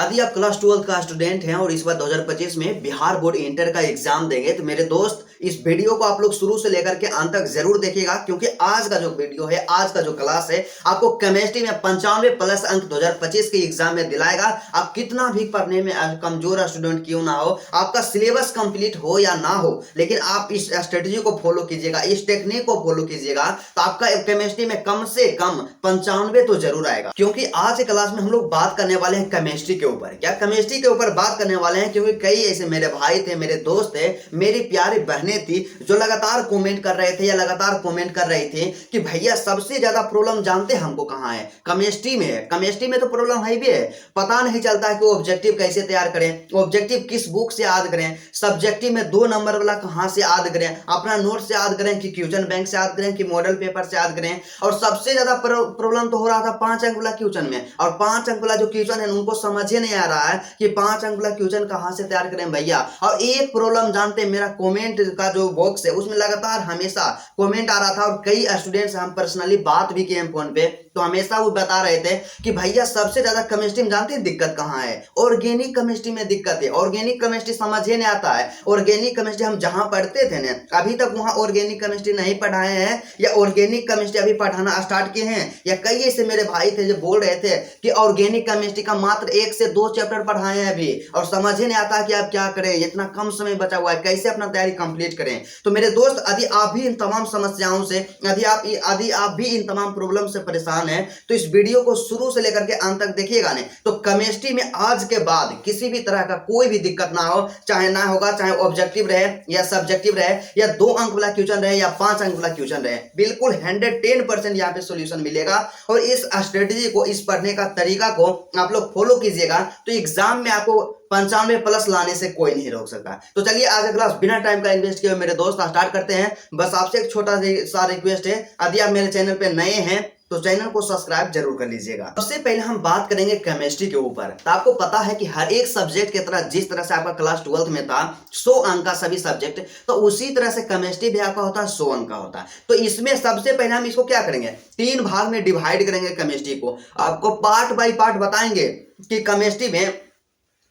यदि आप क्लास 12 का स्टूडेंट हैं और इस बार 2025 में बिहार बोर्ड इंटर का एग्जाम देंगे तो मेरे दोस्त इस वीडियो को आप लोग शुरू से लेकर के अंत तक जरूर देखिएगा, क्योंकि आज का जो वीडियो है, आज का जो क्लास है, आपको केमिस्ट्री में 95 प्लस अंक 2025 के एग्जाम में दिलाएगा। आप कितना भी पढ़ने में कमजोर स्टूडेंट क्यों ना हो, आपका सिलेबस कंप्लीट हो या ना हो, लेकिन आप इस स्ट्रेटेजी को फॉलो कीजिएगा, इस टेक्निक को फॉलो कीजिएगा तो आपका केमिस्ट्री में कम से कम 95 तो जरूर आएगा। क्योंकि आज के क्लास में हम लोग बात करने वाले हैं केमिस्ट्री के ऊपर। क्या केमिस्ट्री के ऊपर बात करने वाले हैं? क्योंकि कई ऐसे मेरे भाई थे, मेरे दोस्त थे, मेरी प्यारी बहनें थी जो लगातार कमेंट कर रहे थे या लगातार कमेंट कर रही थी कि भैया सबसे ज्यादा प्रॉब्लम जानते हैं हमको कहां है? केमिस्ट्री में है। केमिस्ट्री में तो प्रॉब्लम है भी है, पता नहीं चलता है कि वो ऑब्जेक्टिव कैसे तैयार करें, ऑब्जेक्टिव किस बुक से याद करें, सब्जेक्टिव में 2 नंबर वाला कहां से याद करें, अपना नोट से याद करें कि क्वेश्चन बैंक से याद करें कि मॉडल पेपर से याद करें। और सबसे ज्यादा प्रॉब्लम तो हो रहा था 5 अंक वाला क्वेश्चन में, और 5 अंक वाला जो क्वेश्चन है उनको समझ ही नहीं आ रहा है कि 5 अंक वाला क्वेश्चन कहां से तैयार करें भैया। और एक प्रॉब्लम जानते हैं, मेरा कमेंट का जो बॉक्स है उसमें लगातार हमेशा कमेंट आ रहा था, और कई स्टूडेंट्स हम पर्सनली बात भी किए फोन पे, तो हमेशा वो बता रहे थे कि भैया सबसे ज्यादा केमिस्ट्री में जानते हैं दिक्कत कहां है? ऑर्गेनिक केमिस्ट्री में दिक्कत है। ऑर्गेनिक केमिस्ट्री समझ ही नहीं आता है। ऑर्गेनिक केमिस्ट्री हम जहां पढ़ते थे ना, अभी तक वहां ऑर्गेनिक केमिस्ट्री नहीं पढ़ाए हैं, या ऑर्गेनिक केमिस्ट्री अभी पढ़ाना स्टार्ट किए हैं, या कई ऐसे मेरे भाई थे जो बोल रहे थे कि ऑर्गेनिक केमिस्ट्री का मात्र 1 से 2 चैप्टर पढ़ाए हैं अभी, और समझ ही नहीं आता कि आप क्या करें, इतना कम समय बचा हुआ है, कैसे अपना तैयारी कंप्लीट करें। तो मेरे दोस्त, यदि आप भी इन तमाम समस्याओं से, यदि आप भी इन तमाम प्रॉब्लम से परेशान हैं, तो इस वीडियो को शुरू से लेकर के अंत तक देखिएगा। नहीं तो केमिस्ट्री में आज के बाद किसी भी तरह का कोई भी दिक्कत ना हो, चाहे ऑब्जेक्टिव रहे या सब्जेक्टिव रहे, या 2 अंक वाला क्वेश्चन रहे या 5 अंक वाला क्वेश्चन रहे, बिल्कुल 110% यहाँ पे सोल्यूशन मिलेगा। और इस स्ट्रेटेजी को, इस पढ़ने का तरीका को आप लोग फॉलो कीजिएगा तो एग्जाम में आपको 95 प्लस लाने से कोई नहीं रोक सकता। तो चलिए आज का क्लास बिना टाइम का इन्वेस्ट किए मेरे दोस्त स्टार्ट करते हैं। बस आपसे एक छोटा सा रिक्वेस्ट है, यदि आप मेरे चैनल पे नए हैं तो चैनल को सब्सक्राइब जरूर कर लीजिएगा। सबसे पहले हम बात करेंगे केमिस्ट्री के ऊपर। तो आपको पता है कि हर एक सब्जेक्ट की तरह, जिस तरह से आपका क्लास 12 में था 100 अंक का सभी सब्जेक्ट, तो उसी तरह से केमिस्ट्री भी आपका होता है 100 अंक का होता है। तो इसमें सबसे पहले हम इसको क्या करेंगे, 3 भाग में डिवाइड करेंगे केमिस्ट्री को। आपको पार्ट बाय पार्ट बताएंगे कि केमिस्ट्री में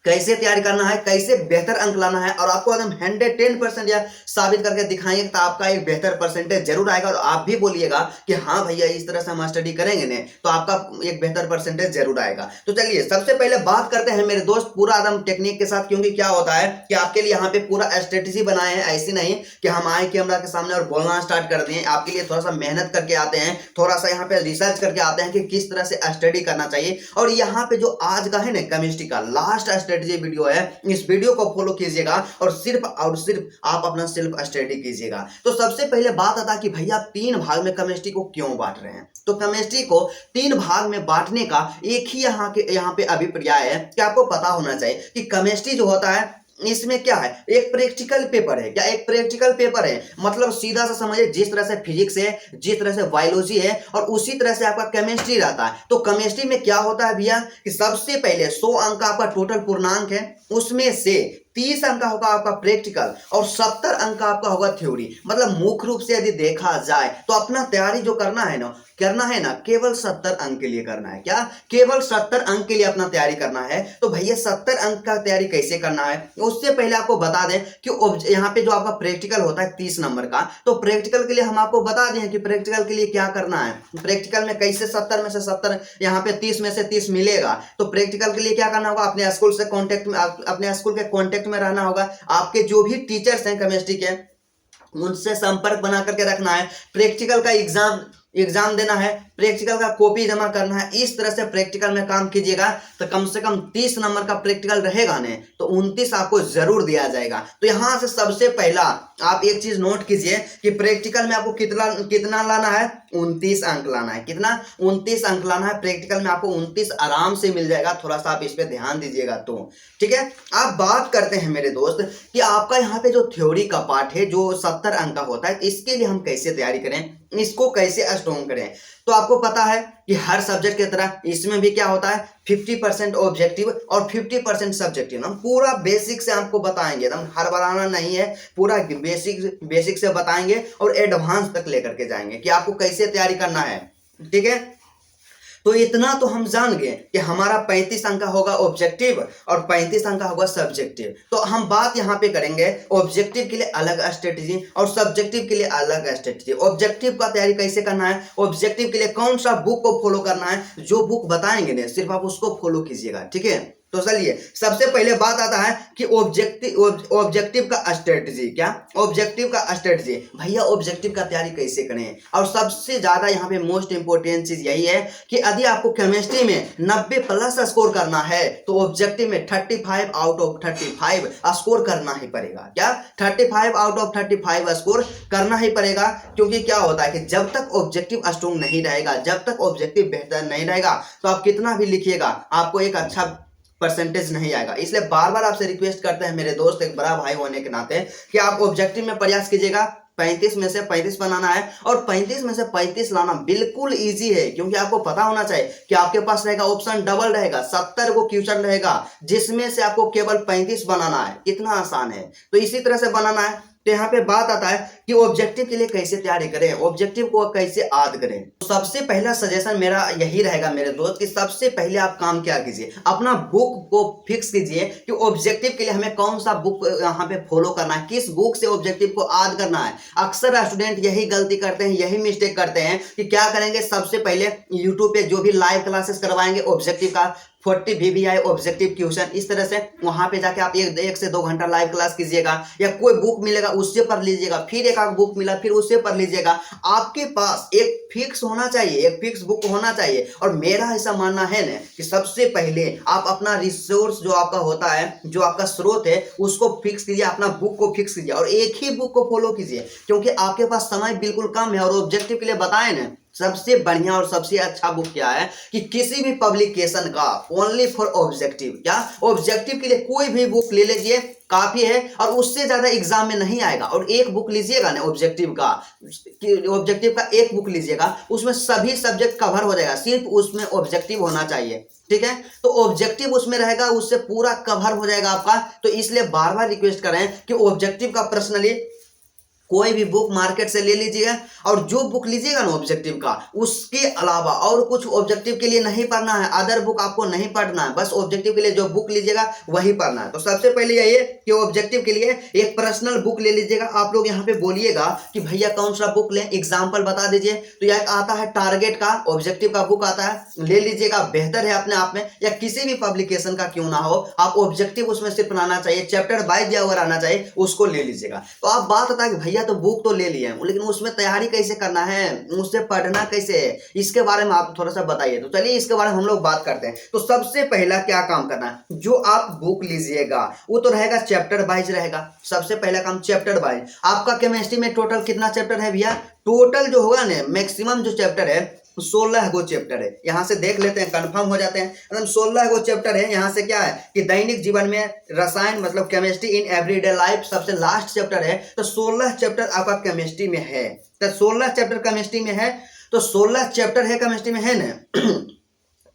कैसे तैयारी करना है, कैसे बेहतर अंक लाना है, और आपको एकदम 110% या साबित करके दिखाएंगे तो आपका एक बेहतर परसेंटेज जरूर आएगा। और आप भी बोलिएगा कि हाँ भैया इस तरह से हम स्टडी करेंगे ने तो आपका एक बेहतर परसेंटेज जरूर आएगा। तो चलिए सबसे पहले बात करते हैं मेरे दोस्त पूरा एकदम टेक्निक के साथ, क्योंकि क्या होता है कि आपके लिए यहाँ पे पूरा स्ट्रेटेजी बनाए हैं। ऐसी नहीं कि हम आए कैमरा के सामने और बोलना स्टार्ट कर दिए, आपके लिए थोड़ा सा मेहनत करके आते हैं, थोड़ा सा यहाँ पे रिसर्च करके आते हैं कि किस तरह से स्टडी करना चाहिए। और यहाँ पे जो आज का है ना केमिस्ट्री का लास्ट स्ट्रेटेजी वीडियो है, इस वीडियो को फॉलो कीजिएगा और सिर्फ आप अपना सेल्फ स्टडी कीजिएगा। तो सबसे पहले बात आता है कि भैया 3 भाग में केमिस्ट्री को क्यों बांट रहे हैं। तो केमिस्ट्री को 3 भाग में बांटने का एक ही यहाँ पे अभिप्राय है कि आपको पता होना चाहिए कि केमिस्ट्री जो होता है इसमें क्या है, एक प्रैक्टिकल पेपर है। क्या एक प्रैक्टिकल पेपर है? मतलब सीधा सा समझिए, जिस तरह से फिजिक्स है, जिस तरह से बायोलॉजी है, और उसी तरह से आपका केमिस्ट्री रहता है। तो केमिस्ट्री में क्या होता है भैया कि सबसे पहले 100 अंक का आपका टोटल पूर्णांक है, उसमें से 30 अंक का होगा आपका प्रैक्टिकल और 70 अंक का आपका होगा थ्योरी। मतलब मुख्य रूप से यदि देखा जाए तो अपना तैयारी जो करना है ना केवल 70 अंक के लिए करना है। क्या केवल 70 अंक के लिए अपना तैयारी करना है? तो भैया 70 अंक का तैयारी कैसे करना है, उससे पहले आपको बता दें कि यहाँ पे जो आपका प्रैक्टिकल होता है 30 नंबर का, तो प्रैक्टिकल के लिए हम आपको बता दें कि प्रैक्टिकल के लिए क्या करना है। प्रैक्टिकल में कैसे 70 में से 70 यहाँ पे 30 में से 30 मिलेगा। तो प्रैक्टिकल के लिए क्या करना होगा, अपने स्कूल से कांटेक्ट में, अपने स्कूल के कांटेक्ट में रहना होगा। आपके जो भी टीचर्स हैं केमिस्ट्री के, उनसे संपर्क बना करके रखना है। प्रैक्टिकल का एग्जाम देना है, प्रैक्टिकल का कॉपी जमा करना है। इस तरह से प्रैक्टिकल में काम कीजिएगा तो कम से कम 30 नंबर का प्रैक्टिकल रहेगा ने तो 29 आपको जरूर दिया जाएगा। तो यहां से सबसे पहला आप एक चीज नोट कीजिए कि प्रैक्टिकल में आपको कितना लाना है, 29 अंक लाना है। कितना? 29 अंक लाना है। प्रैक्टिकल में आपको 29 आराम से मिल जाएगा, थोड़ा सा आप इस पे ध्यान दीजिएगा तो ठीक है। आप बात करते हैं मेरे दोस्त कि आपका यहाँ पे जो थ्योरी का पार्ट है जो 70 अंक का होता है, इसके लिए हम कैसे तैयारी करें, इसको कैसे स्ट्रॉन्ग करें। तो आपको पता है कि हर सब्जेक्ट की तरह इसमें भी क्या होता है, 50% ऑब्जेक्टिव और 50% सब्जेक्टिव। हम पूरा बेसिक से आपको बताएंगे, एकदम हड़बड़ाना नहीं है, पूरा बेसिक से बताएंगे और एडवांस तक लेकर के जाएंगे कि आपको कैसे तैयारी करना है। ठीक है, तो इतना तो हम जान गए कि हमारा 35 अंक का होगा ऑब्जेक्टिव और 35 अंक का होगा सब्जेक्टिव। तो हम बात यहाँ पे करेंगे ऑब्जेक्टिव के लिए अलग स्ट्रेटेजी और सब्जेक्टिव के लिए अलग स्ट्रेटेजी। ऑब्जेक्टिव का तैयारी कैसे करना है, ऑब्जेक्टिव के लिए कौन सा बुक को फॉलो करना है, जो बुक बताएंगे ना सिर्फ आप उसको फॉलो कीजिएगा, ठीक है। तो चलिए सबसे पहले बात आता है कि ऑब्जेक्टिव का स्ट्रेटजी। क्या ऑब्जेक्टिव का स्ट्रेटजी, भैया ऑब्जेक्टिव का तैयारी कैसे करें। और सबसे ज्यादा यहाँ पे मोस्ट इंपोर्टेंट चीज यही है कि यदि आपको केमिस्ट्री में 90 प्लस स्कोर करना है तो ऑब्जेक्टिव में 35 आउट ऑफ 35 स्कोर करना ही पड़ेगा। क्या 35 आउट ऑफ 35 स्कोर करना ही पड़ेगा, क्योंकि क्या होता है कि जब तक ऑब्जेक्टिव स्ट्रॉन्ग नहीं रहेगा, जब तक ऑब्जेक्टिव बेहतर नहीं रहेगा, तो आप कितना भी लिखिएगा आपको एक अच्छा परसेंटेज नहीं आएगा। इसलिए बार बार आपसे रिक्वेस्ट करते हैं मेरे दोस्त, एक बड़ा भाई होने के नाते, कि आप ऑब्जेक्टिव में प्रयास कीजिएगा 35 में से 35 बनाना है। और 35 में से 35 लाना बिल्कुल इजी है, क्योंकि आपको पता होना चाहिए कि आपके पास रहेगा ऑप्शन डबल रहेगा, 70 को क्वेश्चन रहेगा जिसमें से आपको केवल 35 बनाना है। कितना आसान है। तो इसी तरह से बनाना है। तो यहाँ पे बात आता है कि ऑब्जेक्टिव के लिए कैसे तैयारी करें, ऑब्जेक्टिव को कैसे याद करें। तो सबसे पहला सजेशन मेरा यही रहेगा मेरे दोस्त कि सबसे पहले आप काम क्या कीजिए, अपना बुक को फिक्स कीजिए कि ऑब्जेक्टिव के लिए हमें कौन सा बुक यहाँ पे फॉलो करना है, किस बुक से ऑब्जेक्टिव को याद करना है। अक्सर स्टूडेंट यही गलती करते हैं, यही मिस्टेक करते हैं कि क्या करेंगे, सबसे पहले यूट्यूब पे जो भी लाइव क्लासेस करवाएंगे ऑब्जेक्टिव का 40 VBI ऑब्जेक्टिव क्वेश्चन, इस तरह से वहां पे जाके आप एक से 2 घंटा लाइव क्लास कीजिएगा, या कोई बुक मिलेगा उससे पढ़ लीजिएगा, फिर एक आध बुक मिला फिर उससे पढ़ लीजिएगा। आपके पास एक फिक्स होना चाहिए, एक फिक्स बुक होना चाहिए। और मेरा ऐसा मानना है ना कि सबसे पहले आप अपना रिसोर्स जो आपका होता है, जो आपका स्रोत है, उसको फिक्स कीजिए, अपना बुक को फिक्स कीजिए और एक ही बुक को फॉलो कीजिए, क्योंकि आपके पास समय बिल्कुल कम है। और ऑब्जेक्टिव के लिए बताएं ना, सबसे बढ़िया और सबसे अच्छा बुक क्या है कि किसी भी पब्लिकेशन का ओनली फॉर ऑब्जेक्टिव। क्या ऑब्जेक्टिव के लिए कोई भी बुक ले लीजिए, काफी है, और उससे ज्यादा एग्जाम में नहीं आएगा। और एक बुक लीजिएगा ना ऑब्जेक्टिव का एक बुक लीजिएगा, उसमें सभी सब्जेक्ट कवर हो जाएगा, सिर्फ उसमें ऑब्जेक्टिव होना चाहिए, ठीक है। तो ऑब्जेक्टिव उसमें रहेगा, उससे पूरा कवर हो जाएगा आपका। तो इसलिए बार बार रिक्वेस्ट करें कि ऑब्जेक्टिव का पर्सनली कोई भी बुक मार्केट से ले लीजिएगा, और जो बुक लीजिएगा ना ऑब्जेक्टिव का, उसके अलावा और कुछ ऑब्जेक्टिव के लिए नहीं पढ़ना है, अदर बुक आपको नहीं पढ़ना है, बस ऑब्जेक्टिव के लिए जो बुक लीजिएगा वही पढ़ना है। तो सबसे पहले यही है कि ऑब्जेक्टिव के लिए एक पर्सनल बुक ले लीजिएगा। आप लोग यहाँ पे बोलिएगा कि भैया कौन सा बुक लें, एग्जाम्पल बता दीजिए। तो यह आता है टारगेट का ऑब्जेक्टिव का बुक आता है, ले लीजिएगा, बेहतर है अपने आप में, या किसी भी पब्लिकेशन का क्यों ना हो, आप ऑब्जेक्टिव उसमें सिर्फ आना चाहिए, चैप्टर वाइज अगर आना चाहिए उसको ले लीजिएगा। तो आप बात होता है कि भैया तो बुक तो ले लिए, लेकिन उसमें तैयारी कैसे करना है, उससे पढ़ना कैसे है, इसके बारे में आप थोड़ा सा बताइए। तो चलिए इसके बारे में हम लोग बात करते हैं। तो सबसे पहला क्या काम करना है, जो आप बुक लीजिएगा वो तो रहेगा चैप्टर वाइज रहेगा। सबसे पहला काम चैप्टर वाइज। आपका केमिस्ट्री में टोटल कितना चैप्टर है भैया, टोटल जो होगा ना मैक्सिमम जो चैप्टर है 16 गो चैप्टर है। यहां से देख लेते हैं, कंफर्म हो जाते हैं, मतलब 16 गो चैप्टर है। यहां से क्या है कि दैनिक जीवन में रसायन मतलब केमिस्ट्री इन एवरीडे लाइफ सबसे लास्ट चैप्टर है। तो 16 चैप्टर आपका केमिस्ट्री में है। तो 16 चैप्टर केमिस्ट्री में है, तो 16 चैप्टर है केमिस्ट्री में, है ना।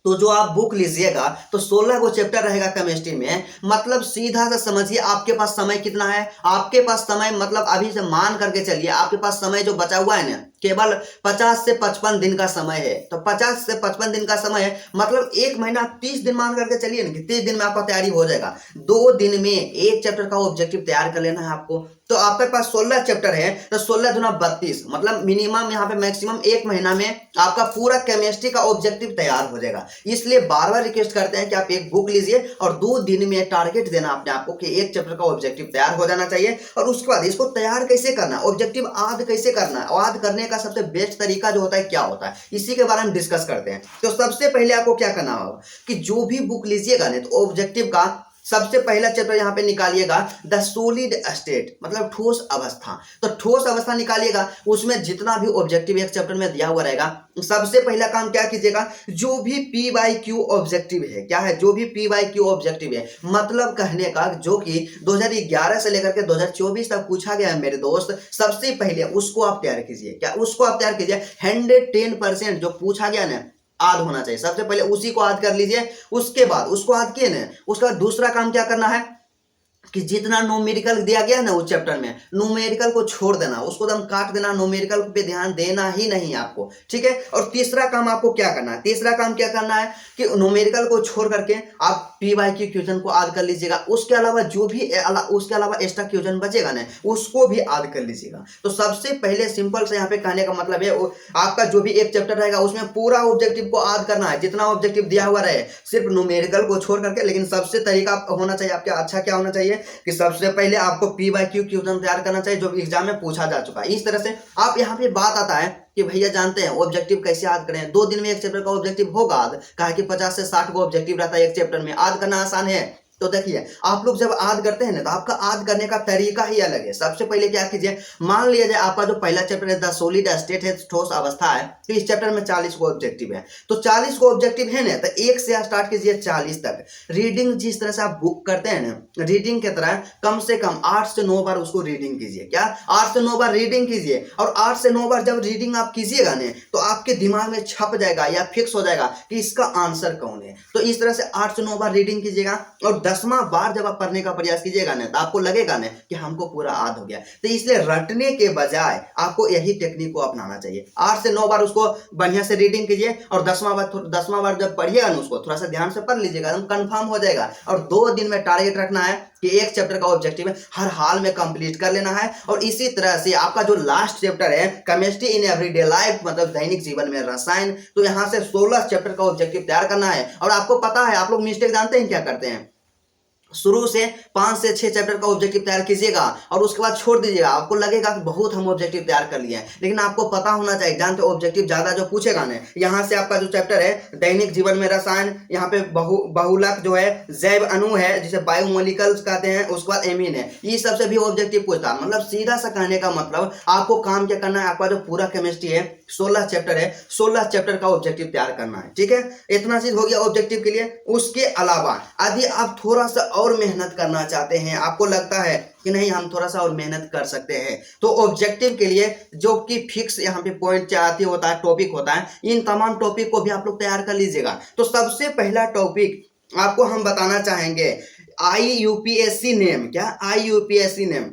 तो जो आप बुक लीजिएगा तो 16 को चैप्टर रहेगा केमिस्ट्री में। मतलब सीधा सा समझिए आपके पास समय कितना है। आपके पास समय मतलब अभी से मान करके चलिए, आपके पास समय जो बचा हुआ है ना केवल 50 से 55 दिन का समय है। तो 50 से 55 दिन का समय है, मतलब एक महीना 30 दिन मान करके चलिए ना कि 30 दिन में आपका तैयारी हो जाएगा। 2 दिन में एक चैप्टर का ऑब्जेक्टिव तैयार कर लेना है आपको। तो आपके पास 16 चैप्टर है, तो 16 दूना 32, मतलब मिनिमम यहाँ पे मैक्सिमम एक महीना में आपका पूरा केमिस्ट्री का ऑब्जेक्टिव तैयार हो जाएगा। इसलिए बार बार रिक्वेस्ट करते हैं कि आप एक बुक लीजिए और 2 दिन में टारगेट देना अपने आपको कि एक चैप्टर का ऑब्जेक्टिव तैयार हो जाना चाहिए। और उसके बाद इसको तैयार कैसे करना है, ऑब्जेक्टिव याद कैसे करना है, याद करने का सबसे बेस्ट तरीका जो होता है क्या होता है, इसी के बारे में डिस्कस करते हैं। तो सबसे पहले आपको क्या करना होगा कि जो भी बुक लीजिएगा ना तो ऑब्जेक्टिव का सबसे पहला चैप्टर यहाँ पे निकालिएगा द सॉलिड स्टेट, मतलब ठोस अवस्था। तो ठोस अवस्था निकालिएगा, उसमें जितना भी ऑब्जेक्टिव एक चैप्टर में दिया हुआ रहेगा। सबसे पहला काम क्या कीजिएगा, जो भी PYQ ऑब्जेक्टिव है, क्या है, जो भी PYQ ऑब्जेक्टिव है, मतलब कहने का जो कि 2011 से लेकर के 2024 तक पूछा गया है मेरे दोस्त, सबसे पहले उसको आप तैयार कीजिए। क्या उसको आप तैयार कीजिए, 110% जो पूछा गया ना याद होना चाहिए। सबसे पहले उसी को याद कर लीजिए। उसके बाद उसको याद किए ना, उसका दूसरा काम क्या करना है, कि जितना न्यूमेरिकल दिया गया है ना उस चैप्टर में, न्यूमेरिकल को छोड़ देना, उसको एकदम काट देना, न्यूमेरिकल पे ध्यान देना ही नहीं है आपको, ठीक है। और तीसरा काम आपको क्या करना है, तीसरा काम क्या करना है कि न्यूमेरिकल को छोड़ करके आप PYQ क्वेश्चन को याद कर लीजिएगा। उसके अलावा जो भी उसके अलावा एक्स्ट्रा क्वेश्चन बचेगा ना उसको भी याद कर लीजिएगा। तो सबसे पहले सिंपल से यहाँ पे कहने का मतलब है आपका जो भी एक चैप्टर रहेगा उसमें पूरा ऑब्जेक्टिव को याद करना है, जितना ऑब्जेक्टिव दिया हुआ रहे, सिर्फ न्यूमेरिकल को छोड़ करके। लेकिन सबसे तरीका होना चाहिए आपके अच्छा क्या होना चाहिए कि सबसे पहले आपको PYQ क्वेश्चन तैयार करना चाहिए जो एग्जाम में पूछा जा चुका है। इस तरह से आप यहाँ पे बात आता है कि भैया जानते हैं ऑब्जेक्टिव कैसे याद करें। 2 दिन में एक चैप्टर का ऑब्जेक्टिव होगा याद, कहा कि 50 से 60 को ऑब्जेक्टिव रहता है एक चैप्टर में, याद करना आसान है। तो देखिए आप लोग जब याद करते हैं ना तो आपका याद करने का तरीका ही अलग है। सबसे पहले क्या कीजिए, मान लिया जाए आपका जो पहला चैप्टर है द सॉलिड स्टेट है, ठोस अवस्था है, तो इस चैप्टर में 40 को ऑब्जेक्टिव है। तो 40 को ऑब्जेक्टिव है ना, तो 1 से स्टार्ट कीजिए 40 तक। रीडिंग जिस तरह से आप बुक करते हैं ना, रीडिंग की तरह कम से कम 8 से 9 बार उसको रीडिंग कीजिए। क्या 8 से 9 बार रीडिंग कीजिए। और 8 से 9 बार जब रीडिंग आप कीजिएगा ना तो आपके दिमाग में छप जाएगा या फिक्स हो जाएगा कि इसका आंसर कौन है। तो इस तरह से 8 से 9 बार रीडिंग कीजिएगा और 10वां बार जब आप पढ़ने का प्रयास कीजिएगा ना तो आपको लगेगा ना कि हमको पूरा याद हो गया। तो इसलिए रटने के बजाय आपको यही टेक्निक को अपनाना चाहिए। 8 से 9 बार उसको बढ़िया से रीडिंग कीजिए और 10वां बार जब पढ़िएगा ना उसको थोड़ा सा ध्यान से पढ़ लीजिएगा, एकदम कंफर्म हो जाएगा। और 2 दिन में टारगेट रखना है कि एक चैप्टर का ऑब्जेक्टिव है हर हाल में कंप्लीट कर लेना है। और इसी तरह से आपका जो लास्ट चैप्टर है केमिस्ट्री इन एवरीडे लाइफ, मतलब दैनिक जीवन में रसायन, तो यहाँ से 16 चैप्टर का ऑब्जेक्टिव तैयार करना है। और आपको पता है आप लोग मिस्टेक जानते हैं क्या करते हैं, शुरू से 5 से 6 चैप्टर का ऑब्जेक्टिव तैयार कीजिएगा और उसके बाद छोड़ दीजिएगा। आपको लगेगा कि बहुत हम ऑब्जेक्टिव तैयार कर लिए हैं, लेकिन आपको पता होना चाहिए, जानते ऑब्जेक्टिव ज्यादा जो पूछेगा ना, यहाँ से आपका जो चैप्टर है दैनिक जीवन में रसायन, यहाँ पे बहुलक जो है, जैव अणु है जिसे बायोमोलिकल्स कहते हैं, उसके बाद एमीन है, ये सबसे भी ऑब्जेक्टिव पूछता है। मतलब सीधा सा कहने का मतलब आपको काम क्या करना है, आपका जो पूरा केमिस्ट्री है 16 चैप्टर है, 16 चैप्टर का ऑब्जेक्टिव तैयार करना है, ठीक है। इतना चीज हो गया ऑब्जेक्टिव के लिए। उसके अलावा यदि आप थोड़ा सा और मेहनत करना चाहते हैं, आपको लगता है कि नहीं हम थोड़ा सा और मेहनत कर सकते हैं, तो ऑब्जेक्टिव के लिए जो कि फिक्स यहाँ पे पॉइंट चाहते होता है, टॉपिक होता है, इन तमाम टॉपिक को भी आप लोग तैयार कर लीजिएगा। तो सबसे पहला टॉपिक आपको हम बताना चाहेंगे IUPAC नेम। क्या IUPAC नेम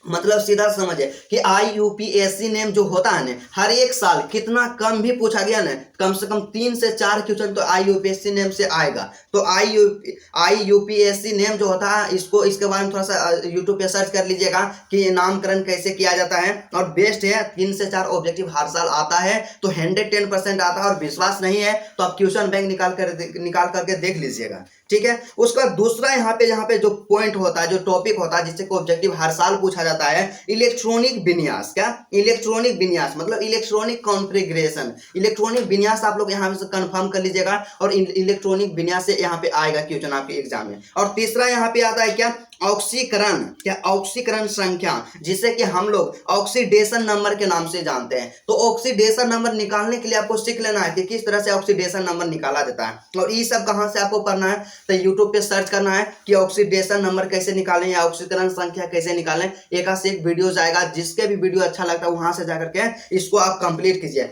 मतलब सीधा समझे कि IUPAC नेम जो होता है ना, हर एक साल कितना कम भी पूछा गया ना, कम से कम 3 से 4 क्वेश्चन तो IUPAC नेम से आएगा। तो IUPAC नेम जो होता है इसके बारे में थोड़ा सा यूट्यूब पे सर्च कर लीजिएगा कि नामकरण कैसे किया जाता है। और बेस्ट है 3 से 4 ऑब्जेक्टिव हर साल आता है, तो 110% आता है। और विश्वास नहीं है तो आप क्वेश्चन बैंक निकाल करके देख लीजिएगा, ठीक है। उसका दूसरा यहाँ पे जो पॉइंट होता है, जो टॉपिक होता है जिससे ऑब्जेक्टिव हर साल पूछा जाता है, इलेक्ट्रॉनिक विन्यास। क्या इलेक्ट्रॉनिक विन्यास मतलब इलेक्ट्रॉनिक कॉन्फ़िगरेशन। इलेक्ट्रॉनिक विन्यास आप लोग यहाँ से कंफर्म कर लीजिएगा और इलेक्ट्रॉनिक विन्यास से यहाँ पे आएगा क्वेश्चन आपके एग्जाम में। और तीसरा यहाँ पे आता है क्या ऑक्सीकरण। क्या ऑक्सीकरण संख्या, जिसे कि हम लोग ऑक्सीडेशन नंबर के नाम से जानते हैं। तो ऑक्सीडेशन नंबर निकालने के लिए आपको सीख लेना है कि किस तरह से ऑक्सीडेशन नंबर निकाला जाता है। और ये सब कहाँ से आपको पढ़ना है, तो यूट्यूब पे सर्च करना है कि ऑक्सीडेशन नंबर कैसे निकालें या ऑक्सीकरण संख्या कैसे निकालें। एक से एक वीडियो जाएगा, जिसके भी वीडियो अच्छा लगता है वहां से जाकर के इसको आप कंप्लीट कीजिए।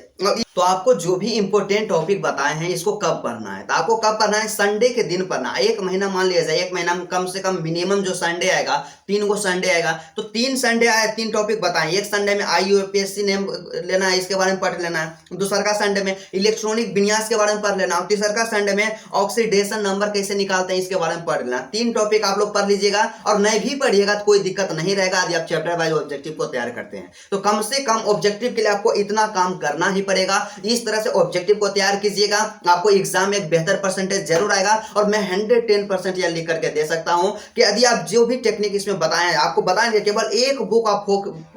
तो आपको जो भी इंपॉर्टेंट टॉपिक बताए हैं इसको कब पढ़ना है, तो आपको कब पढ़ना है, संडे के दिन पढ़ना है। 1 महीना मान लिया जाए, 1 महीना में कम से कम मिनिमम जो संडे आएगा, 3 गो संडे आएगा, तो 3 संडे आए 3 टॉपिक बताएं। एक संडे में IUPAC नेम लेना है, इसके बारे में पढ़ लेना है। दूसरा का संडे में इलेक्ट्रॉनिक विन्यास के बारे में पढ़ लेना है। और तीसरा का संडे में ऑक्सीडेशन नंबर कैसे निकालते हैं इसके बारे में पढ़ लेना। 3 टॉपिक आप लोग पढ़ लीजिएगा और नहीं भी पढ़िएगा तो कोई दिक्कत नहीं रहेगा यदि आप चैप्टर वाइज ऑब्जेक्टिव को तैयार करते हैं। तो कम से कम ऑब्जेक्टिव के लिए आपको इतना काम करना ही पड़ेगा। इस तरह से ऑब्जेक्टिव को तैयार कीजिएगा, आपको एग्जाम में एक बेहतर परसेंटेज जरूर आएगा। और मैं 110% यह लिख करके दे सकता हूं कि यदि आप जो भी टेक्निक इसमें बताएं, आपको बताएंगे, केवल एक बुक आप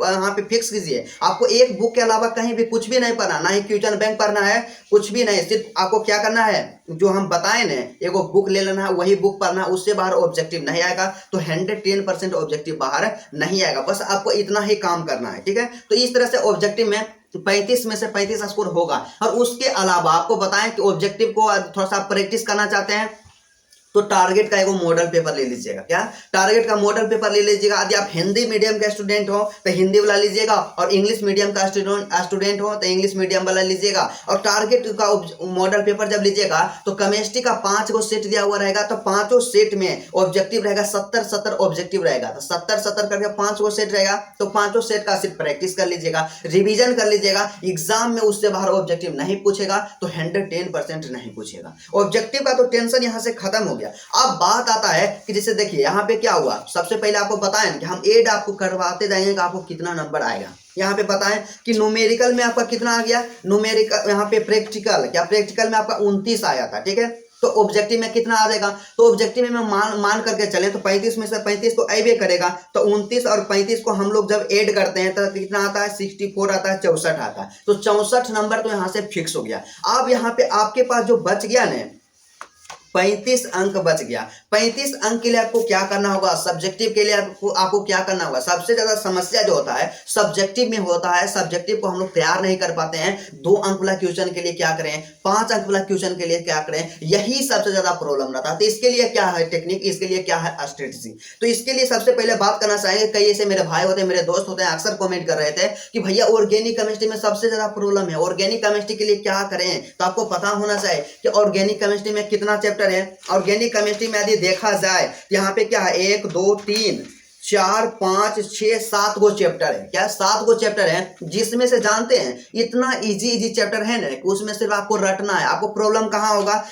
यहाँ पे फिक्स कीजिए। आपको एक बुक के अलावा कहीं भी कुछ भी नहीं पढ़ना, ना ही क्वेश्चन बैंक पढ़ना है, कुछ भी नहीं। सिर्फ आपको क्या करना है, जो हम बताए ना, एक बुक ले लेना है, वही बुक पढ़ना है, उससे बाहर ऑब्जेक्टिव नहीं आएगा। तो 110% ऑब्जेक्टिव बाहर नहीं आएगा, बस आपको इतना ही काम करना है, ठीक है। तो इस तरह से ऑब्जेक्टिव में 35 में से 35 स्कोर होगा। और उसके अलावा आपको बताएं कि ऑब्जेक्टिव को थोड़ा सा प्रैक्टिस करना चाहते हैं तो टारगेट का एगो मॉडल पेपर ले लीजिएगा। क्या टारगेट का मॉडल पेपर ले लीजिएगा। यदि आप हिंदी मीडियम का स्टूडेंट हो तो हिंदी वाला लीजिएगा, और इंग्लिश मीडियम का स्टूडेंट हो तो इंग्लिश मीडियम वाला लीजिएगा। और टारगेट का मॉडल पेपर जब लीजिएगा तो केमिस्ट्री का 5 गो सेट दिया हुआ रहेगा, तो 5 सेट में ऑब्जेक्टिव रहेगा 70-70 ऑब्जेक्टिव रहेगा, तो 70-70 करके 5 गो सेट रहेगा। तो 5 सेट का सिर्फ प्रैक्टिस कर लीजिएगा, रिवीजन कर लीजिएगा। एग्जाम में उससे बाहर ऑब्जेक्टिव नहीं पूछेगा, तो 110% नहीं पूछेगा। ऑब्जेक्टिव का तो टेंशन यहाँ से खत्म हो गया। अब बात आता है कि जैसे देखिए यहाँ पे क्या हुआ, सबसे पहले आपको बताएं कि हम एड आपको करवाते जाएंगे कि आपको कितना नंबर आएगा। यहाँ पे बताएं कि न्यूमेरिकल में आपका कितना आ गया, न्यूमेरिकल यहाँ पे प्रैक्टिकल, क्या प्रैक्टिकल में आपका 29 आया था, ठीक है। तो ऑब्जेक्टिव में कितना आ जाएगा, तो ऑब्जेक्टिव में मान करके चले तो 35 में से 35 तो ऐबे करेगा, तो 29 और 35 को हम लोग जब ऐड करते हैं तो कितना आता है, 64 आता है, 64 आता है। तो 64 नंबर तो यहाँ से फिक्स हो गया। अब यहाँ पे आपके पास जो बच गया ना 35 अंक बच गया। 35 अंक के लिए आपको क्या करना होगा, सब्जेक्टिव के लिए आपको क्या करना होगा। सबसे ज्यादा समस्या जो होता है सब्जेक्टिव में होता है, सब्जेक्टिव को हम लोग तैयार नहीं कर पाते हैं। 2 अंक वाला क्वेश्चन के लिए क्या करें, 5 अंक वाला क्वेश्चन के लिए क्या करें, यही सबसे ज्यादा प्रॉब्लम रहता है। तो इसके लिए क्या है टेक्निक, इसके लिए क्या है स्ट्रेटेजी। तो इसके लिए सबसे पहले बात करना चाहेंगे, कई ऐसे मेरे भाई होते हैं, मेरे दोस्त होते हैं, अक्सर कमेंट कर रहे थे कि भैया ऑर्गेनिक केमिस्ट्री में सबसे ज्यादा प्रॉब्लम है, ऑर्गेनिक केमिस्ट्री के लिए क्या करें। तो आपको पता होना चाहिए कि ऑर्गेनिक केमिस्ट्री में कितना चैप्टर है। ऑर्गेनिक केमिस्ट्री में यदि देखा जाए तो यहाँ पे क्या है 1 2 3 4 5 6 7 गो चैप्टर है। क्या 7 गो चैप्टर है, जिसमें से जानते हैं इतना इजी चैप्टर है ना कि उसमें सिर्फ आपको रटना है। आपको प्रॉब्लम कहाँ होगा,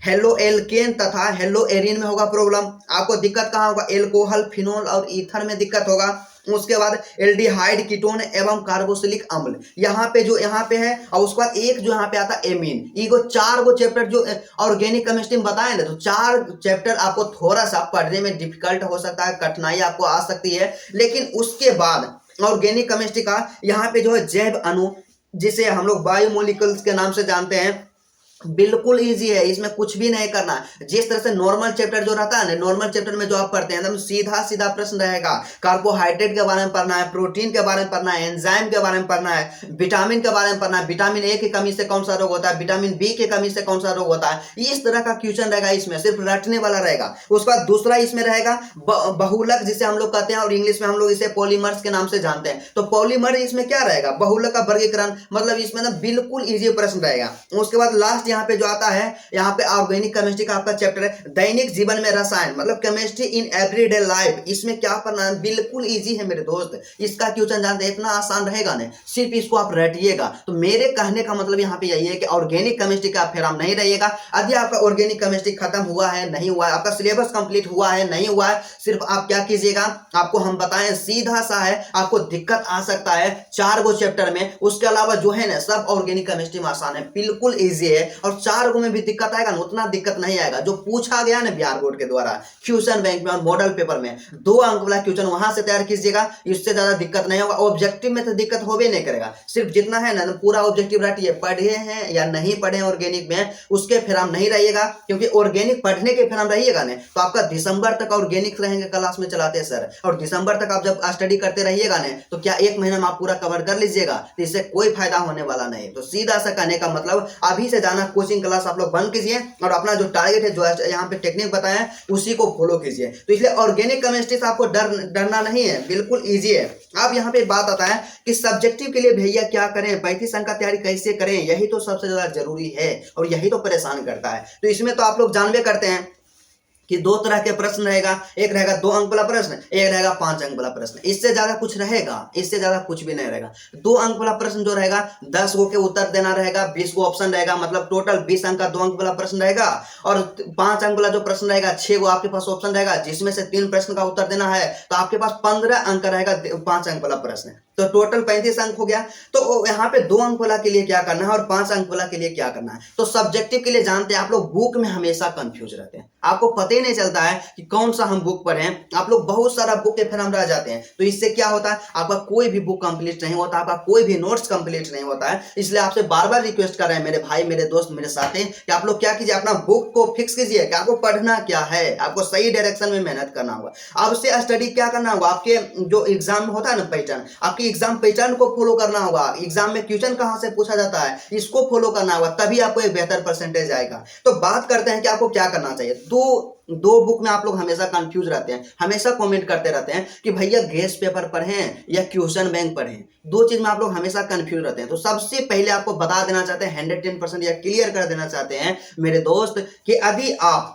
हेलो एल्केन तथा हेलो एरिन में होगा प्रॉब्लम। आपको दिक्कत कहाँ होगा, एल्कोहल, फिनोल और ईथर में दिक्कत होगा। उसके बाद एल्डिहाइड, कीटोन एवं कार्बोक्सिलिक अम्ल यहाँ पे है। और उसके बाद एक जो यहाँ पे आता है एमीन। ये 4 गो चैप्टर जो ऑर्गेनिक केमिस्ट्री में बताए ना, तो 4 चैप्टर आपको थोड़ा सा पढ़ने में डिफिकल्ट हो सकता है, कठिनाई आपको आ सकती है। लेकिन उसके बाद ऑर्गेनिक केमिस्ट्री का यहाँ पे जो है जैव अणु, जिसे हम लोग बायोमोलिकुल्स के नाम से जानते हैं, बिल्कुल इजी है। इसमें कुछ भी नहीं करना। जिस तरह से नॉर्मल चैप्टर जो रहता है ना, नॉर्मल चैप्टर में जो आप पढ़ते हैं एकदम सीधा प्रश्न रहेगा। कार्बोहाइड्रेट के बारे में पढ़ना है, प्रोटीन के बारे में पढ़ना है, एंजाइम के बारे में पढ़ना है, विटामिन के बारे में पढ़ना है, विटामिन ए की कमी से कौन सा रोग होता है, विटामिन बी की कमी से कौन सा रोग होता है। इस तरह का क्वेश्चन रहेगा, इसमें सिर्फ रटने वाला रहेगा। उसके बाद दूसरा इसमें रहेगा बहुलक, जिसे हम लोग कहते हैं, और इंग्लिश में हम लोग इसे पॉलीमर्स के नाम से जानते हैं। तो पॉलीमर इसमें क्या रहेगा, बहुलक का वर्गीकरण, मतलब इसमें ना बिल्कुल इजी प्रश्न रहेगा। उसके बाद लास्ट यहाँ पे जो आता है, यहाँ पे ऑर्गेनिक केमिस्ट्री का आपका चैप्टर है दैनिक जीवन में रसायन, मतलब केमिस्ट्री इन एवरीडे लाइफ। इसमें क्या पढ़ना है, बिल्कुल इजी है मेरे दोस्त। इसका क्वेश्चन जानते हैं, इतना आसान रहेगा ना, सिर्फ इसको आप रटिएगा। तो मेरे कहने का मतलब यहाँ पे यही है कि ऑर्गेनिक केमिस्ट्री का फेराम नहीं रहिएगा। यदि आपका ऑर्गेनिक केमिस्ट्री खत्म हुआ है, नहीं हुआ है, आपका सिलेबस कंप्लीट हुआ है, नहीं हुआ है, सिर्फ आप क्या कीजिएगा, आपको हम बताएं सीधा सा है, आपको दिक्कत आ सकता है 4 गो चैप्टर में। उसके अलावा जो है ना सब ऑर्गेनिक केमिस्ट्री में आसान है, बिल्कुल इजी है। और 4 गो में भी दिक्कत आएगा ना, उतना दिक्कत नहीं आएगा। जो पूछा गया ना बिहार बोर्ड के द्वारा क्वेश्चन बैंक में और मॉडल पेपर में, 2 अंक वाला क्वेश्चन वहां से तैयार कीजिएगा, इससे ज्यादा दिक्कत नहीं होगा। ऑब्जेक्टिव में तो दिक्कत होबे नहीं करेगा, सिर्फ जितना है ना पूरा ऑब्जेक्टिव रटिए। पढ़े हैं या नहीं पढ़े ऑर्गेनिक में, उसके फिर हम नहीं रहिएगा, क्योंकि ऑर्गेनिक पढ़ने के फिर हम रहिएगा ना तो आपका दिसंबर तक ऑर्गेनिक रहेंगे क्लास में चलाते हैं सर। और दिसंबर तक आप जब स्टडी करते रहिएगा ना, तो क्या 1 महीना में आप पूरा कवर कर लीजिएगा, तो इससे कोई फायदा होने वाला नहीं। तो सीधा सा कहने का मतलब अभी से जाना कोचिंग क्लास आप लोग बंद कीजिए, और अपना जो टारगेट है, जो यहाँ पे टेक्निक बताया है, उसी को फॉलो कीजिए। तो इसलिए ऑर्गेनिक केमिस्ट्री से आपको डरना नहीं है, बिल्कुल इजी है। अब यहाँ पे बात आता है कि सब्जेक्टिव के लिए भैया क्या करें, 35 अंक का तैयारी कैसे करें, यही तो सबसे ज्यादा जरूरी है और यही तो परेशान करता है। तो इसमें तो आप लोग जानबे करते हैं कि 2 तरह के प्रश्न रहेगा, एक रहेगा 2 अंक वाला प्रश्न, एक रहेगा 5 अंक वाला प्रश्न। इससे ज्यादा कुछ रहेगा, इससे ज्यादा कुछ भी नहीं रहेगा। 2 अंक वाला प्रश्न जो रहेगा 10 गो के उत्तर देना रहेगा, 20 गो ऑप्शन रहेगा, मतलब टोटल 20 अंक का 2 अंक वाला प्रश्न रहेगा। और 5 अंक वाला जो प्रश्न रहेगा 6 गो आपके पास ऑप्शन रहेगा, जिसमें से 3 प्रश्न का उत्तर देना है, तो आपके पास 15 अंक का रहेगा 5 अंक वाला प्रश्न। तो टोटल 35 अंक हो गया। तो यहाँ पे 2 अंक वाला के लिए क्या करना है और 5 अंक वाला के लिए क्या करना है। तो सब्जेक्टिव के लिए जानते हैं आप लोग, बुक में हमेशा कंफ्यूज रहते हैं, आपको पता ही नहीं चलता है कि कौन सा हम बुक पढ़ें। आप लोग बहुत सारा बुक के फिर हम रह जाते हैं। तो इससे क्या होता है, आपका कोई भी बुक कंप्लीट नहीं होता, आपका कोई भी नोट्स कंप्लीट नहीं होता है। इसलिए आपसे बार बार रिक्वेस्ट कर रहे हैं मेरे भाई, मेरे दोस्त, मेरे साथी, कि आप लोग क्या कीजिए, अपना बुक को फिक्स कीजिए कि आपको पढ़ना क्या है, आपको सही डायरेक्शन में मेहनत करना होगा। अब से स्टडी क्या करना होगा, आपके जो एग्जाम में होता है ना पैटर्न, आपकी आपकी एग्जाम पैटर्न को फॉलो करना होगा, एग्जाम में क्वेश्चन कहां से पूछा जाता है इसको फॉलो करना होगा, तभी आपको एक बेहतर परसेंटेज आएगा। तो बात करते हैं कि आपको क्या करना चाहिए। दो बुक में आप लोग हमेशा कंफ्यूज रहते हैं, हमेशा कमेंट करते रहते हैं कि भैया गेस्ट पेपर पढ़ें या क्वेश्चन बैंक पढ़ें, दो चीज में आप लोग हमेशा कंफ्यूज रहते हैं। तो सबसे पहले आपको बता देना चाहते हैं 110% या क्लियर कर देना चाहते हैं मेरे दोस्त कि यदि आप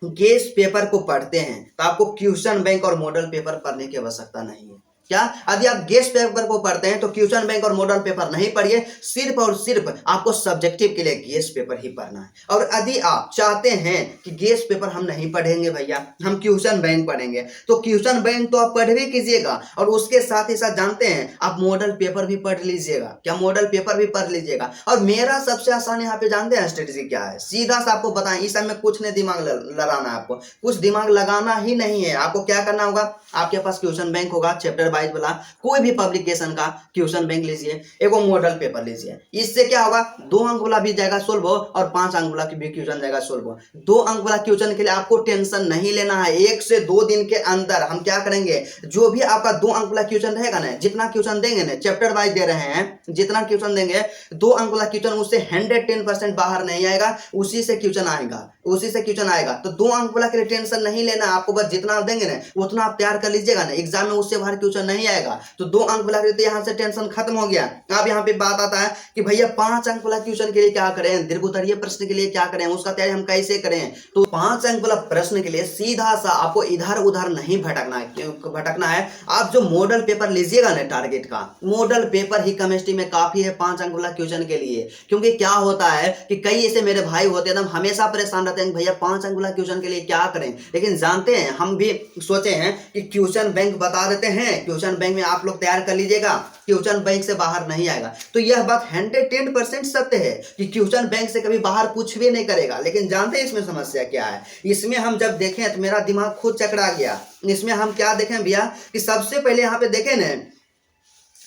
गेस्ट पेपर को पढ़ते हैं तो आपको क्वेश्चन बैंक और मॉडल पेपर पढ़ने की आवश्यकता नहीं है। क्या यदि आप गेस्ट पेपर को पढ़ते हैं तो क्वेश्चन बैंक और मॉडल पेपर नहीं पढ़िए, सिर्फ और सिर्फ आपको सब्जेक्टिव के लिए गेस्ट पेपर ही पढ़ना है। और यदि आप चाहते हैं कि गेस्ट पेपर हम नहीं पढ़ेंगे भैया, हम क्वेश्चन बैंक पढ़ेंगे, तो क्वेश्चन बैंक तो आप पढ़ भी कीजिएगा और उसके साथ ही साथ जानते हैं आप मॉडल पेपर भी पढ़ लीजिएगा। क्या मॉडल पेपर भी पढ़ लीजिएगा। और मेरा सबसे आसान यहाँ पे जानते हैं स्ट्रेटेजी क्या है, सीधा सा आपको बताएं, इस समय कुछ नहीं दिमाग लगाना है, आपको कुछ दिमाग लगाना ही नहीं है। आपको क्या करना होगा, आपके पास क्वेश्चन बैंक होगा चैप्टर वाइज वाला, कोई भी पब्लिकेशन का क्वेश्चन बैंक लीजिए, एक मॉडल पेपर लीजिए। इससे क्या होगा, 2 अंक वाला भी जाएगा सोल्व हो और 5 अंक वाला भी क्वेश्चन जाएगा सोल्व हो। 2 अंक वाला क्वेश्चन के लिए आपको टेंशन नहीं लेना है। 1 से 2 दिन के अंदर हम क्या करेंगे, जो भी आपका 2 अंक वाला क्वेश्चन रहेगा ना, जितना क्वेश्चन देंगे ना, चैप्टर वाइज दे रहे हैं, जितना क्वेश्चन देंगे 2 अंक वाला क्वेश्चन उससे 110% बाहर नहीं आएगा, उसी से क्वेश्चन आएगा, उसी से क्वेश्चन आएगा। तो 2 अंक वाला के लिए टेंशन नहीं लेना, आपको बस जितना देंगे ना उतना आप तैयार कर लीजिएगा ना, एग्जाम में उससे बाहर क्वेश्चन नहीं आएगा। तो 2 अंक वाला के लिए यहाँ से टेंशन खत्म हो गया। अब यहाँ पे बात आता है कि भैया 5 अंक वाला क्वेश्चन के लिए क्या करें, दीर्घोत्तरीय प्रश्न के लिए क्या करें, उसका तैयारी हम कैसे करें। तो 5 अंक वाला प्रश्न के लिए सीधा सा आपको इधर उधर नहीं भटकना है। आप जो मॉडल पेपर लीजिएगा ना टारगेट का, मॉडल पेपर ही केमिस्ट्री में काफी है 5 अंक वाला क्वेश्चन के लिए। क्योंकि क्या होता है कि कई ऐसे मेरे भाई होते हैं एकदम हमेशा परेशान रहते हैं भैया 5 अंक वाला क्वेश्चन के लिए क्या करें। लेकिन जानते हैं, हम भी सोचे हैं कि क्वेश्चन बैंक बता देते हैं, क्वेश्चन बैंक में आप लोग तैयार कर लीजिएगा, क्वेश्चन बैंक से बाहर नहीं आएगा। तो यह बात 110% सत्य है कि क्वेश्चन बैंक से कभी बाहर कुछ भी नहीं करेगा। लेकिन जानते हैं इसमें समस्या क्या है, इसमें हम जब देखें तो मेरा दिमाग खुद चकरा गया। इसमें हम क्या देखें भैया कि सबसे पहले यहाँ पे देखें ना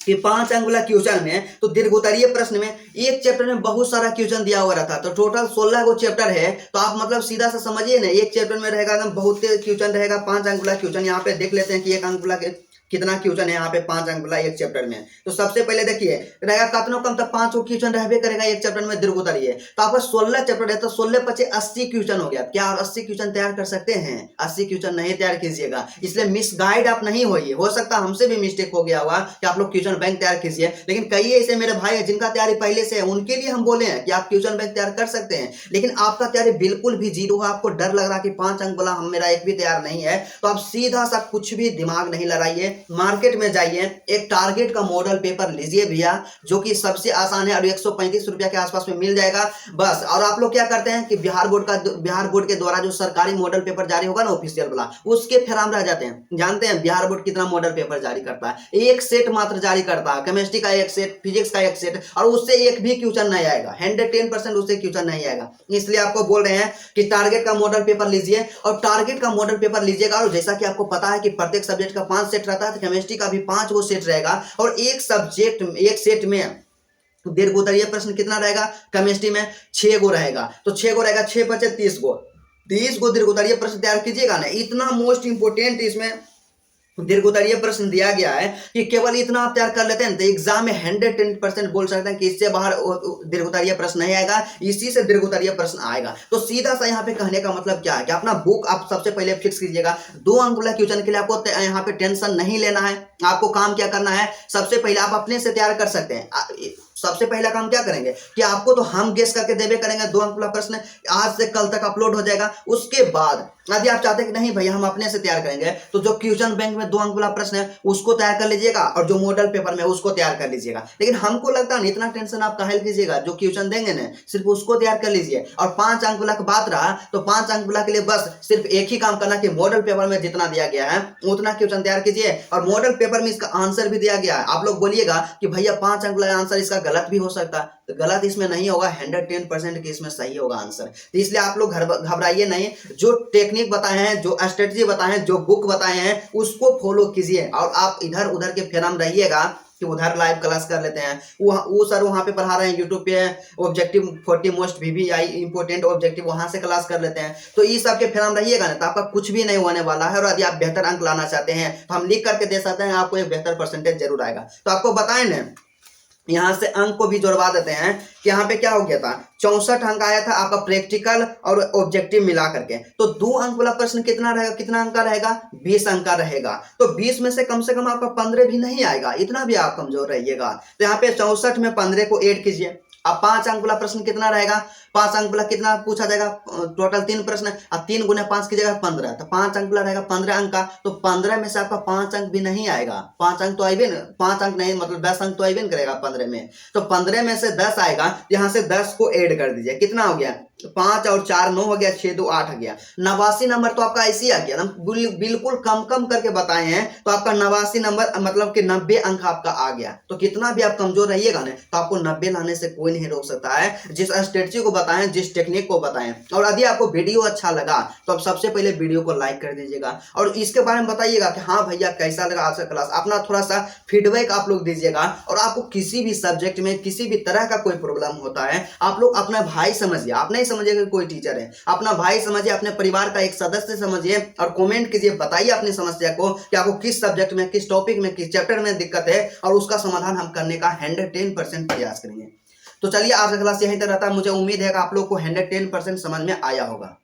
कि 5 अंक वाला क्वेश्चन में, तो दीर्घोत्तरीय प्रश्न में एक चैप्टर में बहुत सारा क्वेश्चन दिया हुआ रहता, तो टोटल 16 गो चैप्टर है। तो आप मतलब सीधा सा समझिए ना, एक चैप्टर में रहेगा एकदम बहुत क्वेश्चन रहेगा 5 अंक वाला क्वेश्चन। यहाँ पे देख लेते हैं कि 1 अंक वाला कितना क्वेश्चन है यहाँ पे 5 अंक वाला एक चैप्टर में। तो सबसे पहले देखिए रहेगा कतनो कम तो 5 क्वेश्चन रहबे करेगा एक चैप्टर में दीर्घोत्तरीय। तो आपका 16 चैप्टर है तो 16 पचे 80 क्वेश्चन हो गया। क्या आप 80 क्वेश्चन तैयार कर सकते हैं? 80 क्वेश्चन नहीं तैयार कीजिएगा, इसलिए मिसगाइड आप नहीं होइए। हो सकता है हमसे भी मिस्टेक हो गया होगा कि आप लोग क्वेश्चन बैंक तैयार कीजिए, लेकिन कई ऐसे मेरे भाई हैं जिनका तैयारी पहले से है, उनके लिए हम बोले हैं कि आप क्वेश्चन बैंक तैयार कर सकते हैं। लेकिन आपका तैयारी बिल्कुल भी जीरो है, आपको डर लग रहा कि 5 अंक वाला मेरा एक भी तैयार नहीं है, तो आप सीधा सा कुछ भी दिमाग नहीं लगाइए, मार्केट में एक टारगेट का मॉडल पेपर लीजिए भैया, जो कि सबसे आसान है और 135 रुपया के आसपास में मिल जाएगा बस। और आप लोग क्या करते हैं कि बिहार बोर्ड के द्वारा जो सरकारी मॉडल पेपर जारी होगा ना ऑफिशियल वाला, उसके फेराम रह जाते हैं। जानते हैं बिहार बोर्ड कितना मॉडल पेपर जारी करता है? 1 सेट मात्र जारी करता है, केमिस्ट्री का 1 सेट, फिजिक्स का 1 सेट, और उससे एक भी क्वेश्चन नहीं आएगा, 110% उससे क्वेश्चन नहीं आएगा। इसलिए आपको बोल रहे हैं कि टारगेट का मॉडल पेपर लीजिए, और टारगेट का मॉडल पेपर लीजिएगा। और जैसा कि आपको पता है कि प्रत्येक सब्जेक्ट का 5 सेट रहता है, तो केमिस्ट्री का भी 5 गो सेट रहेगा, और एक सेट में दीर्घोत्तरीय प्रश्न कितना रहेगा? केमिस्ट्री में 6 गो रहेगा, तो 6 गो रहेगा, 6 बचे 30 गो दीर्घोत्तरीय प्रश्न तैयार कीजिएगा ना। इतना मोस्ट इंपोर्टेंट इसमें दीर्घोत्तरीय प्रश्न दिया गया है कि केवल इतना आप तैयार कर लेते हैं तो एग्जाम में 110% बोल सकते हैं कि इससे बाहर दीर्घोत्तरीय प्रश्न नहीं आएगा, इसी से दीर्घोत्तरीय प्रश्न आएगा। तो सीधा सा यहाँ पे कहने का मतलब क्या है कि अपना बुक आप सबसे पहले फिक्स कीजिएगा। 2 अंक वाला क्वेश्चन के लिए आपको यहाँ पे टेंशन नहीं लेना है। आपको काम क्या करना है, सबसे पहले आप अपने से तैयार कर सकते हैं। सबसे पहला काम क्या करेंगे कि आपको तो हम गेस करके देवे करेंगे 2 अंक वाला प्रश्न आज से कल तक अपलोड हो जाएगा। उसके बाद यदि आप चाहते हैं कि नहीं भैया हम अपने से तैयार करेंगे, तो जो क्वेश्चन बैंक में 2 अंक वाला प्रश्न है उसको तैयार कर लीजिएगा, और जो मॉडल पेपर में उसको तैयार कर लीजिएगा। लेकिन हमको लगता है इतना टेंशन आप काहे कीजिएगा, जो क्वेश्चन देंगे ना सिर्फ उसको तैयार कर लीजिए। और 5 अंक वाला की बात रहा तो 5 अंक वाला के लिए बस सिर्फ एक ही काम करना कि मॉडल पेपर में जितना दिया गया है उतना क्वेश्चन तैयार कीजिए, और मॉडल पेपर में इसका आंसर भी दिया गया है। आप लोग बोलिएगा कि भैया 5 अंक वाला आंसर इसका गलत भी हो सकता है, तो गलत इसमें नहीं होगा, 110% की इसमें सही होगा आंसर। तो इसलिए आप लोग घबराइए नहीं, जो टेक्निक बताए हैं, जो स्ट्रेटजी बताए हैं, जो बुक बताए हैं उसको फॉलो कीजिए, और आप इधर उधर के फेरम रहिएगा कि उधर लाइव क्लास कर लेते हैं, वो सर वहाँ पे पढ़ा रहे हैं यूट्यूब पे objective 40 most VVI important objective, वहाँ से क्लास कर लेते हैं। तो इस सब के फेराम रहिएगा ना तो आपका कुछ भी नहीं होने वाला है। और यदि आप बेहतर अंक लाना चाहते हैं तो हम लिख करके दे सकते हैं, आपको एक बेहतर परसेंटेज जरूर आएगा। तो आपको बताएं ना, यहाँ से अंक को भी जोड़वा देते हैं कि यहाँ पे क्या हो गया था, 64 अंक आया था आपका प्रैक्टिकल और ऑब्जेक्टिव मिला करके। तो 2 अंक वाला प्रश्न कितना रहेगा, कितना अंक का रहेगा, 20 अंक का रहेगा। तो 20 में से कम आपका 15 भी नहीं आएगा, इतना भी आप कमजोर रहिएगा। तो यहाँ पे 64 में 15 को ऐड कीजिए। अब 5 अंक वाला प्रश्न कितना रहेगा, 5 अंक वाला कितना पूछा जाएगा, टोटल 3 प्रश्न, अब 3 गुने 5 की जगह 15, तो 5 अंक वाला रहेगा 15 अंक का। तो 15 में से आपका 5 अंक भी नहीं आएगा, 5 अंक तो आएगा, 5 अंक नहीं मतलब 10 अंक तो आएगा करेगा 15 में। तो 15 में से 10 आएगा, यहाँ से 10 को ऐड कर दीजिए, कितना हो गया, 5 और 4 9 हो गया, 6 2 8 हो गया। 89 नंबर तो आपका ऐसे ही आ गया, बिल्कुल कम कम करके बताए हैं तो आपका 89 नंबर मतलब कि 90 अंक आपका आ गया। तो कितना भी आप कमजोर रहिएगा ना तो आपको 90 लाने से कोई नहीं रोक सकता है, जिस स्ट्रेटजी को बताएं, जिस टेक्निक को बताएं। और यदि आपको वीडियो अच्छा लगा तो आप सबसे पहले वीडियो को लाइक कर दीजिएगा और इसके बारे में बताइएगा कि हाँ भैया कैसा लगा आज का क्लास, अपना थोड़ा सा फीडबैक आप लोग दीजिएगा। और आपको किसी भी सब्जेक्ट में किसी भी तरह का कोई प्रॉब्लम होता है, आप लोग अपना भाई समझिए, आप नहीं समझिए कि कोई टीचर है, अपना भाई समझिए, अपने परिवार का एक सदस्य समझिए और कमेंट कीजिए, बताइए अपनी समस्या को कि आपको किस सब्जेक्ट में, किस टॉपिक में, किस चैप्टर में दिक्कत है और उसका समाधान हम करने का 110% प्रयास करेंगे। तो चलिए आज का क्लास यहीं तक रहता है। मुझे उम्मीद है कि आप लोग को 110% समझ में आया होगा।